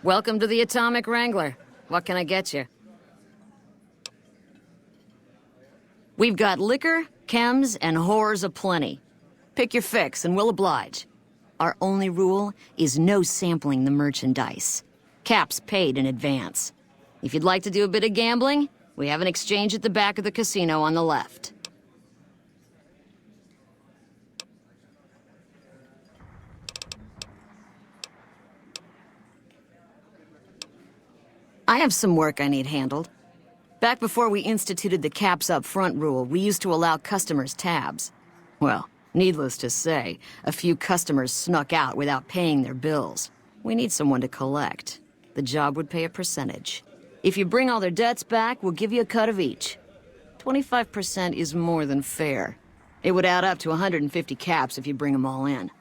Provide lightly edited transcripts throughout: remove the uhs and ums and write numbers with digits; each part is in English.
Welcome to the Atomic Wrangler. What can I get you? We've got liquor, chems, and whores aplenty. Pick your fix and we'll oblige. Our only rule is no sampling the merchandise. Caps paid in advance. If you'd like to do a bit of gambling, we have an exchange at the back of the casino on the left. I have some work I need handled. Back before we instituted the caps up front rule, we used to allow customers tabs. Well, needless to say, a few customers snuck out without paying their bills. We need someone to collect. The job would pay a percentage. If you bring all their debts back, we'll give you a cut of each. 25% is more than fair. It would add up to 150 caps if you bring them all in.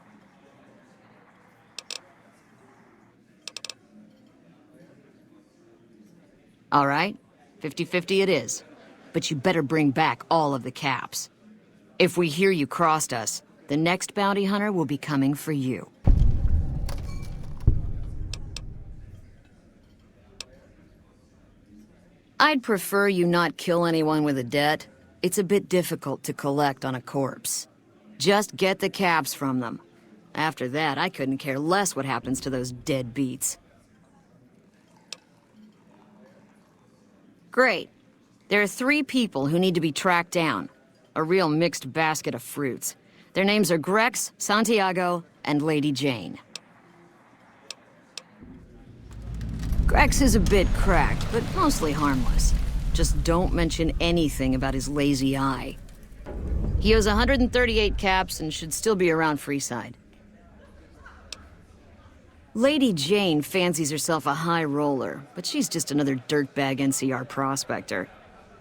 All right, 50-50 it is. But you better bring back all of the caps. If we hear you crossed us, the next bounty hunter will be coming for you. I'd prefer you not kill anyone with a debt. It's a bit difficult to collect on a corpse. Just get the caps from them. After that, I couldn't care less what happens to those deadbeats. Great. There are 3 people who need to be tracked down. A real mixed basket of fruits. Their names are Grex, Santiago, and Lady Jane. Grex is a bit cracked, but mostly harmless. Just don't mention anything about his lazy eye. He owes 138 caps and should still be around Freeside. Lady Jane fancies herself a high roller, but she's just another dirtbag NCR prospector.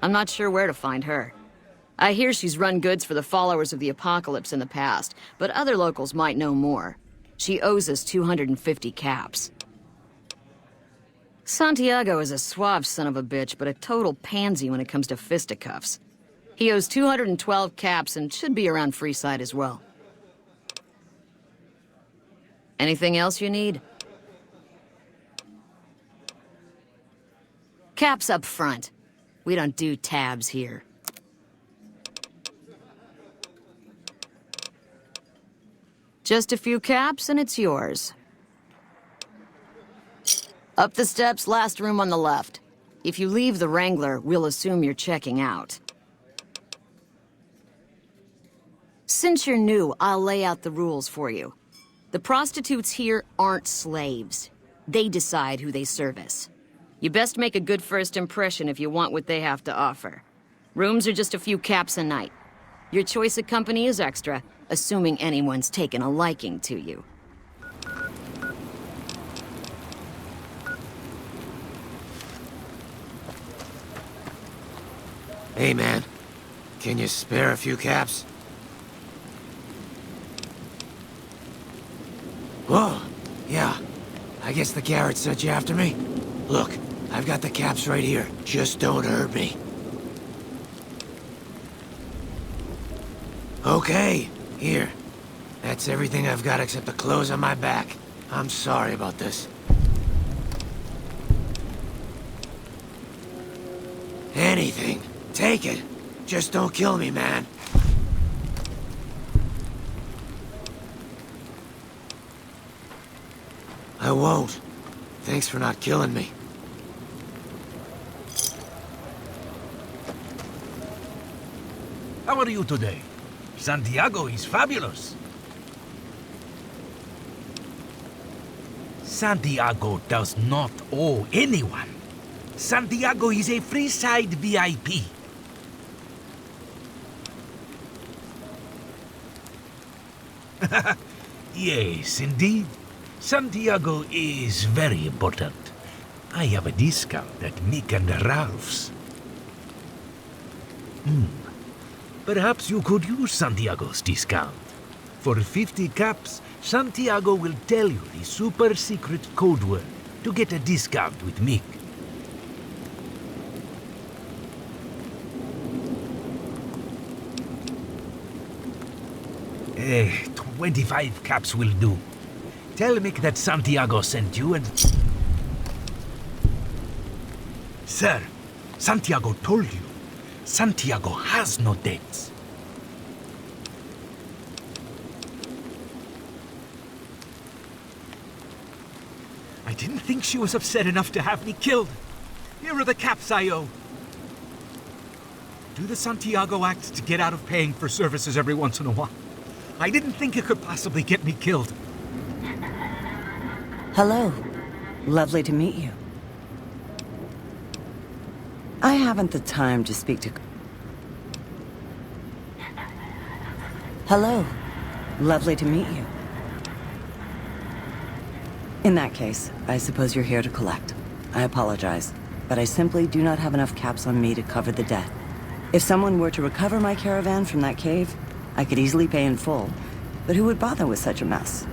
I'm not sure where to find her. I hear she's run goods for the followers of the apocalypse in the past, but other locals might know more. She owes us 250 caps. Santiago is a suave son of a bitch, but a total pansy when it comes to fisticuffs. He owes 212 caps and should be around Freeside as well. Anything else you need? Caps up front. We don't do tabs here. Just a few caps and it's yours. Up the steps, last room on the left. If you leave the Wrangler, we'll assume you're checking out. Since you're new, I'll lay out the rules for you. The prostitutes here aren't slaves. They decide who they service. You best make a good first impression if you want what they have to offer. Rooms are just a few caps a night. Your choice of company is extra, assuming anyone's taken a liking to you. Hey, man. Can you spare a few caps? Whoa, yeah. I guess the carrot sent you after me. Look, I've got the caps right here. Just don't hurt me. Okay, here. That's everything I've got except the clothes on my back. I'm sorry about this. Anything. Take it. Just don't kill me, man. I won't. Thanks for not killing me. How are you today? Santiago is fabulous. Santiago does not owe anyone. Santiago is a Freeside VIP. Yes, indeed. Santiago is very important. I have a discount at Mick and Ralph's. Perhaps you could use Santiago's discount. For 50 caps, Santiago will tell you the super secret code word to get a discount with Mick. 25 caps will do. Tell Mick that Santiago sent you and... Sir, Santiago told you. Santiago has no debts. I didn't think she was upset enough to have me killed. Here are the caps I owe. Do the Santiago Act to get out of paying for services every once in a while. I didn't think it could possibly get me killed. Hello. Lovely to meet you. I haven't the time to speak to... Hello. Lovely to meet you. In that case, I suppose you're here to collect. I apologize, but I simply do not have enough caps on me to cover the debt. If someone were to recover my caravan from that cave, I could easily pay in full, but who would bother with such a mess?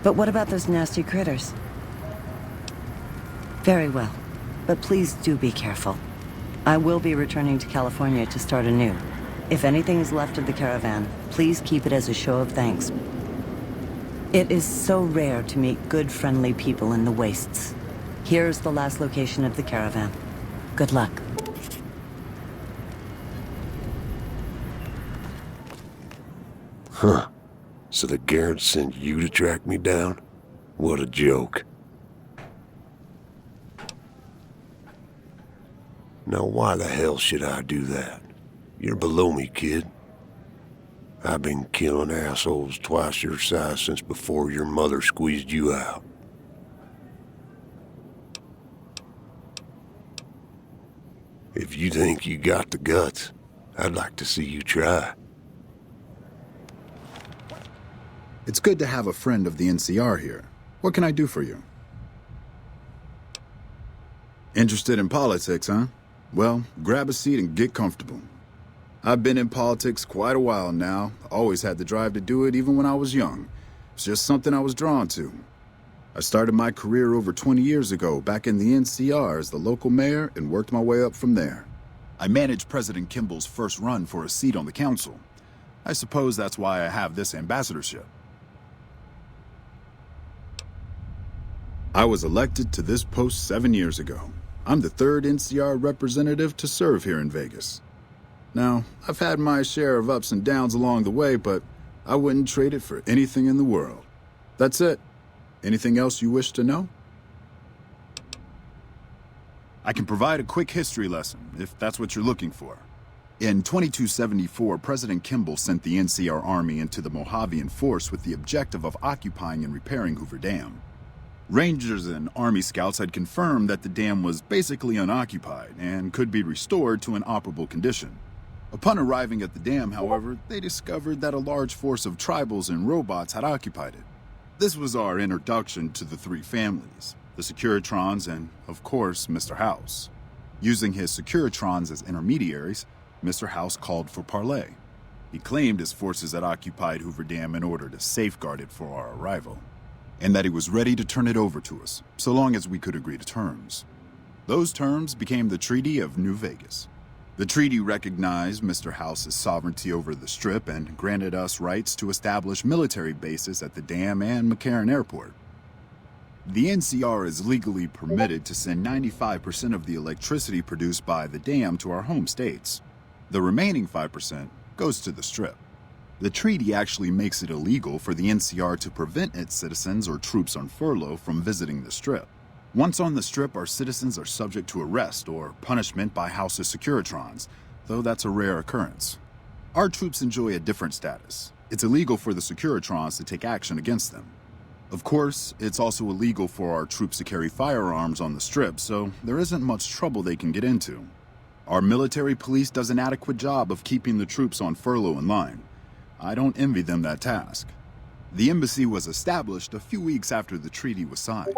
But what about those nasty critters? Very well, but please do be careful. I will be returning to California to start anew. If anything is left of the caravan, please keep it as a show of thanks. It is so rare to meet good, friendly people in the wastes. Here's the last location of the caravan. Good luck. Huh. So the Garrett sent you to track me down? What a joke. Now why the hell should I do that? You're below me, kid. I've been killing assholes twice your size since before your mother squeezed you out. If you think you got the guts, I'd like to see you try. It's good to have a friend of the NCR here. What can I do for you? Interested in politics, huh? Well, grab a seat and get comfortable. I've been in politics quite a while now. Always had the drive to do it even when I was young. It's just something I was drawn to. I started my career over 20 years ago back in the NCR as the local mayor and worked my way up from there. I managed President Kimball's first run for a seat on the council. I suppose that's why I have this ambassadorship. I was elected to this post 7 years ago. I'm the third NCR representative to serve here in Vegas. Now, I've had my share of ups and downs along the way, but I wouldn't trade it for anything in the world. That's it. Anything else you wish to know? I can provide a quick history lesson, if that's what you're looking for. In 2274, President Kimball sent the NCR Army into the Mojavian force with the objective of occupying and repairing Hoover Dam. Rangers and Army scouts had confirmed that the dam was basically unoccupied and could be restored to an operable condition. Upon arriving at the dam, however, they discovered that a large force of tribals and robots had occupied it. This was our introduction to the three families, the Securitrons and, of course, Mr. House. Using his Securitrons as intermediaries, Mr. House called for parley. He claimed his forces had occupied Hoover Dam in order to safeguard it for our arrival, and that he was ready to turn it over to us, so long as we could agree to terms. Those terms became the Treaty of New Vegas. The treaty recognized Mr. House's sovereignty over the Strip and granted us rights to establish military bases at the dam and McCarran Airport. The NCR is legally permitted to send 95% of the electricity produced by the dam to our home states. The remaining 5% goes to the Strip. The treaty actually makes it illegal for the NCR to prevent its citizens or troops on furlough from visiting the Strip. Once on the Strip, our citizens are subject to arrest or punishment by House's Securitrons, though that's a rare occurrence. Our troops enjoy a different status. It's illegal for the Securitrons to take action against them. Of course, it's also illegal for our troops to carry firearms on the Strip, so there isn't much trouble they can get into. Our military police does an adequate job of keeping the troops on furlough in line. I don't envy them that task. The embassy was established a few weeks after the treaty was signed.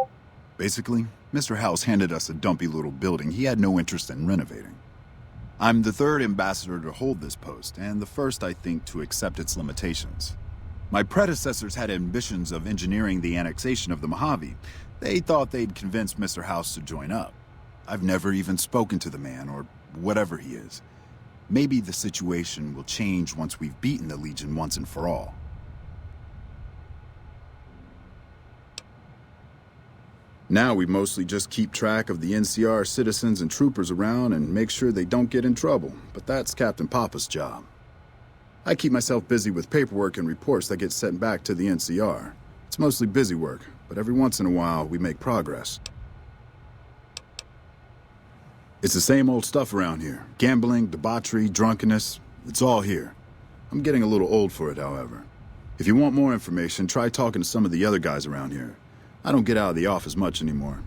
Basically, Mr. House handed us a dumpy little building he had no interest in renovating. I'm the third ambassador to hold this post, and the first, I think, to accept its limitations. My predecessors had ambitions of engineering the annexation of the Mojave. They thought they'd convince Mr. House to join up. I've never even spoken to the man, or whatever he is. Maybe the situation will change once we've beaten the Legion once and for all. Now we mostly just keep track of the NCR citizens and troopers around and make sure they don't get in trouble, but that's Captain Papa's job. I keep myself busy with paperwork and reports that get sent back to the NCR. It's mostly busy work, but every once in a while we make progress. It's the same old stuff around here. Gambling, debauchery, drunkenness, it's all here. I'm getting a little old for it, however. If you want more information, try talking to some of the other guys around here. I don't get out of the office much anymore.